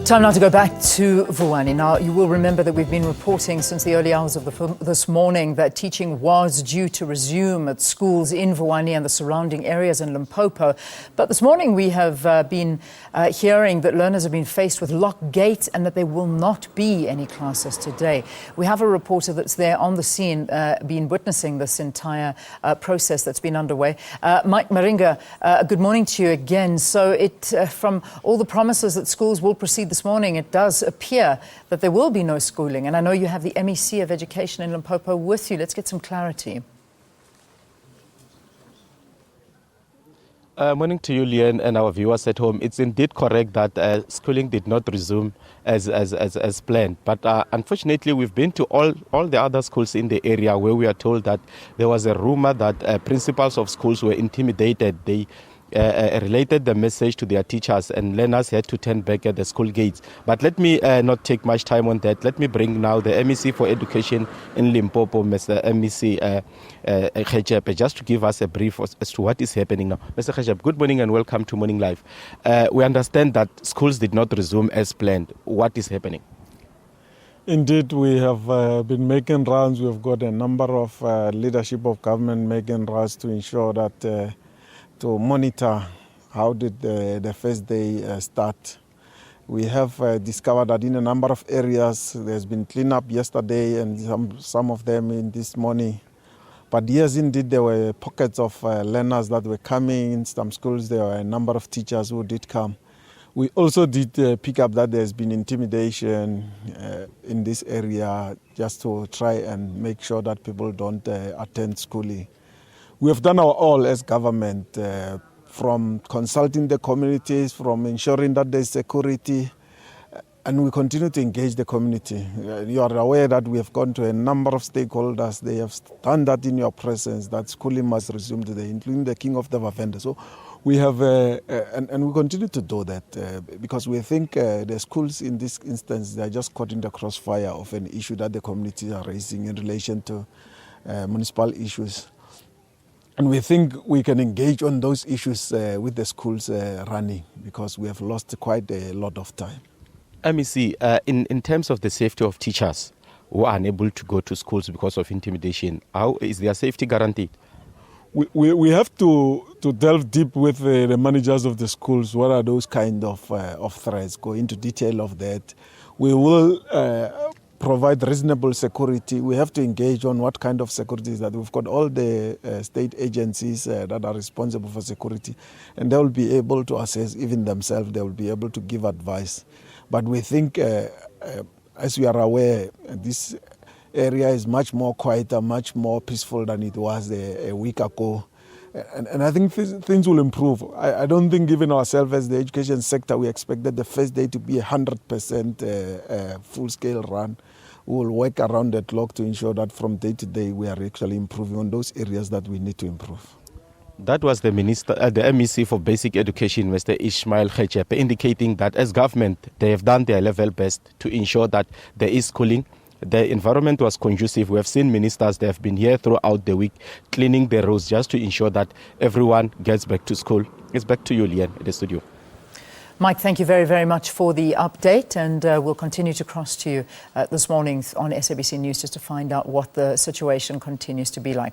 Time now to go back to Vuwani. Now, you will remember that we've been reporting since the early hours of this morning that teaching was due to resume at schools in Vuwani and the surrounding areas in Limpopo. But this morning we have been hearing that learners have been faced with locked gates and that there will not be any classes today. We have a reporter that's there on the scene, been witnessing this entire process that's been underway. Mike Maringa, good morning to you again. So from all the promises that schools will proceed this morning, it does appear that there will be no schooling. And I know you have the MEC of Education in Limpopo with you. Let's get some clarity. Morning to you, Leanne, and our viewers at home. It's indeed correct that schooling did not resume as planned. But unfortunately, we've been to all the other schools in the area where we are told that there was a rumor that principals of schools were intimidated. They related the message to their teachers, and learners had to turn back at the school gates. But let me not take much time on that. Let me bring now the MEC for Education in Limpopo, Mr. MEC Khejep, just to give us a brief as to what is happening now. Mr. Khejep, good morning and welcome to Morning Live. We understand that schools did not resume as planned. What is happening? Indeed, we have been making rounds. We have got a number of leadership of government making rounds to ensure that to monitor how did the first day start. We have discovered that in a number of areas there's been cleanup yesterday and some of them in this morning. But yes, indeed, there were pockets of learners that were coming. In some schools, there were a number of teachers who did come. We also did pick up that there's been intimidation in this area just to try and make sure that people don't attend schooling. We have done our all as government, from consulting the communities, from ensuring that there's security, and we continue to engage the community. You are aware that we have gone to a number of stakeholders. They have done that in your presence, that schooling must resume today, including the King of the Vavenda. So we have, and we continue to do that because we think the schools in this instance, they are just caught in the crossfire of an issue that the communities are raising in relation to municipal issues. And we think we can engage on those issues with the schools running because we have lost quite a lot of time. MEC, in terms of the safety of teachers who are unable to go to schools because of intimidation, how is their safety guaranteed? We have to delve deep with the managers of the schools. What are those kind of threats? Go into detail of that. We will provide reasonable security. We have to engage on what kind of security is that. We've got all the state agencies that are responsible for security, and they will be able to assess even themselves. They will be able to give advice. But we think, as we are aware, this area is much more quieter, much more peaceful than it was a week ago. And I think things will improve. I don't think, given ourselves as the education sector, we expected the first day to be 100% full-scale run. We will work around the clock to ensure that from day to day we are actually improving on those areas that we need to improve. That was the MEC for Basic Education, Mr. Ishmael Khejep, indicating that as government, they have done their level best to ensure that there is schooling. The environment was conducive. We have seen ministers, they have been here throughout the week cleaning the roads just to ensure that everyone gets back to school. It's back to you, Leanne, at the studio. Mike, thank you very, very much for the update, and we'll continue to cross to you this morning on SABC News just to find out what the situation continues to be like.